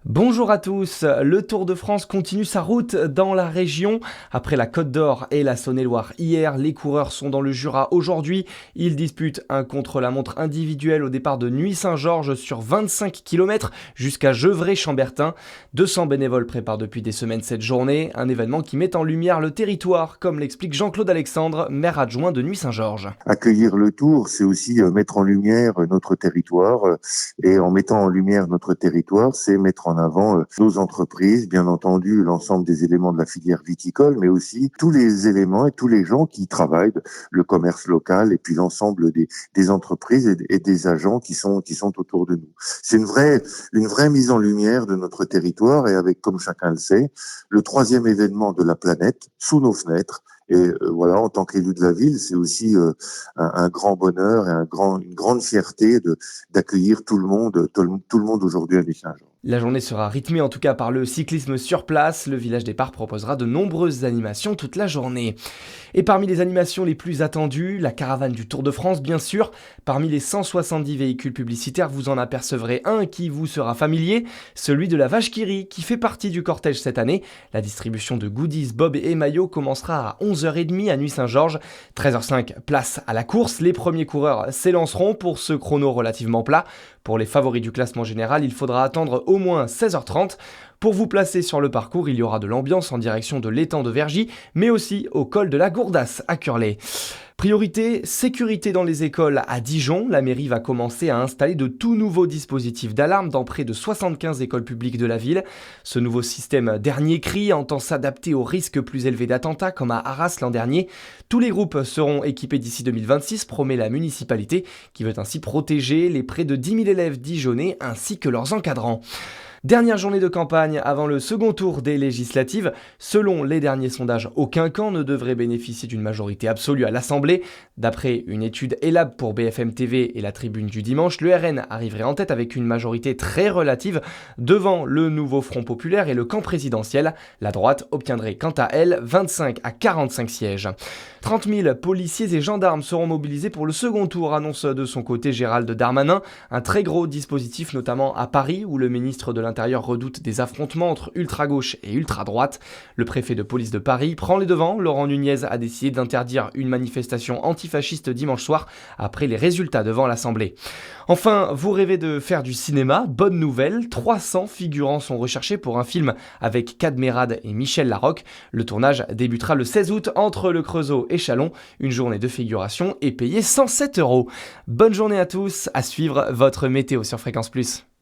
Bonjour à tous, le Tour de France continue sa route dans la région. Après la Côte d'Or et la Saône-et-Loire hier, les coureurs sont dans le Jura aujourd'hui. Ils disputent un contre-la-montre individuel au départ de Nuits-Saint-Georges sur 25 km jusqu'à Gevrey-Chambertin. 200 bénévoles préparent depuis des semaines cette journée, un événement qui met en lumière le territoire, comme l'explique Jean-Claude Alexandre, maire adjoint de Nuits-Saint-Georges. Accueillir le Tour, c'est aussi mettre en lumière notre territoire. Et en mettant en lumière notre territoire, c'est mettre en avant nos entreprises, bien entendu l'ensemble des éléments de la filière viticole, mais aussi tous les éléments et tous les gens qui travaillent, le commerce local et puis l'ensemble des entreprises et des agents qui sont autour de nous. C'est une vraie mise en lumière de notre territoire et avec, comme chacun le sait, le troisième événement de la planète sous nos fenêtres. Et voilà, en tant qu'élu de la ville, c'est aussi un grand bonheur et une grande fierté d'accueillir tout le monde aujourd'hui à Nuits-Saint-Georges. La journée sera rythmée en tout cas par le cyclisme sur place. Le village des Parts proposera de nombreuses animations toute la journée. Et parmi les animations les plus attendues, la caravane du Tour de France bien sûr. Parmi les 170 véhicules publicitaires, vous en apercevrez un qui vous sera familier, celui de la Vache qui rit, qui fait partie du cortège cette année. La distribution de goodies, bob et maillots commencera à 11h30 à Nuits-Saint-Georges. 13h05, place à la course. Les premiers coureurs s'élanceront pour ce chrono relativement plat. Pour les favoris du classement général, il faudra attendre au moins 16h30. Pour vous placer sur le parcours, il y aura de l'ambiance en direction de l'étang de Vergy, mais aussi au col de la Gourdasse à Curlay. Priorité, sécurité dans les écoles à Dijon. La mairie va commencer à installer de tout nouveaux dispositifs d'alarme dans près de 75 écoles publiques de la ville. Ce nouveau système dernier cri entend s'adapter aux risques plus élevés d'attentats comme à Arras l'an dernier. Tous les groupes seront équipés d'ici 2026, promet la municipalité, qui veut ainsi protéger les près de 10 000 élèves dijonnais ainsi que leurs encadrants. Dernière journée de campagne avant le second tour des législatives. Selon les derniers sondages, aucun camp ne devrait bénéficier d'une majorité absolue à l'Assemblée. D'après une étude Elab pour BFM TV et la Tribune du dimanche, le RN arriverait en tête avec une majorité très relative devant le nouveau Front populaire et le camp présidentiel. La droite obtiendrait quant à elle 25 à 45 sièges. 30 000 policiers et gendarmes seront mobilisés pour le second tour, annonce de son côté Gérald Darmanin. Un très gros dispositif notamment à Paris où le ministre de l'Intérieur redoute des affrontements entre ultra-gauche et ultra-droite. Le préfet de police de Paris prend les devants. Laurent Nunez a décidé d'interdire une manifestation antifasciste dimanche soir après les résultats devant l'Assemblée. Enfin, vous rêvez de faire du cinéma? Bonne nouvelle, 300 figurants sont recherchés pour un film avec Cadmerade et Michel Larocque. Le tournage débutera le 16 août entre le Creusot et Châlons. Une journée de figuration est payée 107 €. Bonne journée à tous, à suivre votre météo sur Fréquence Plus.